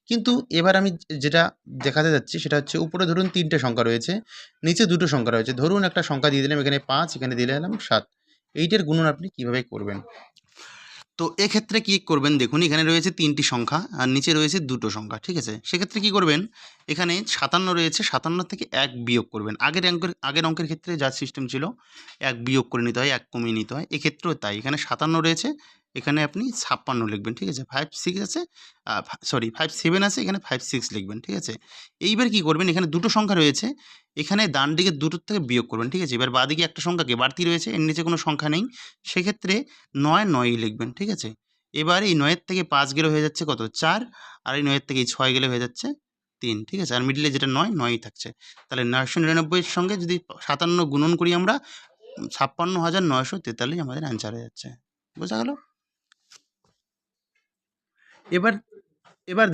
কিন্তু এবার আমি যেটা দেখাতে যাচ্ছি সেটা হচ্ছে উপরে ধরুন 3টে সংখ্যা রয়েছে, নিচে 2টো সংখ্যা রয়েছে। ধরুন একটা সংখ্যা দিয়ে দিলাম এখানে 5, এখানে দিয়ে দিলাম 7। এইটার গুণন আপনি কিভাবে করবেন? তো এক্ষেত্রে কি করবেন দেখুন, এখানে রয়েছে 3টি সংখ্যা আর নিচে রয়েছে 2টো সংখ্যা, ঠিক আছে? সেক্ষেত্রে কি করবেন, এখানে 57 রয়েছে, 57 থেকে 1 বিয়োগ করবেন। আগের অঙ্কের ক্ষেত্রে যা সিস্টেম ছিল 1 বিয়োগ করে নিতে হয়, 1 কমিয়ে নিতে হয়। এক্ষেত্রেও তাই, এখানে 57 রয়েছে, এখানে আপনি 56 লিখবেন, ঠিক আছে? 56 আছে, সরি 57 আছে, এখানে 56 লিখবেন, ঠিক আছে? এইবার কি করবেন, এখানে 2টো সংখ্যা রয়েছে, এখানে ডান দিকে 2টোর থেকে বিয়োগ করবেন, ঠিক আছে? এবার বাঁদিকে একটা সংখ্যা কি বাড়তি রয়েছে, এর নিচে কোনো সংখ্যা নেই, সেক্ষেত্রে 9 9ই লিখবেন, ঠিক আছে? এবার এই 9 এর থেকে 5 গেলে হয়ে যাচ্ছে কত? 4, আর এই 9 এর থেকে এই 6 গেলে হয়ে যাচ্ছে 3, ঠিক আছে? আর মিডলে যেটা 9, 9ই থাকছে। তাহলে 999 এর সঙ্গে যদি 57 গুণন করি আমরা, 56,943 আমাদের অ্যান্সার হয়ে যাচ্ছে। বোঝা গেল? এবার এবার দেখুন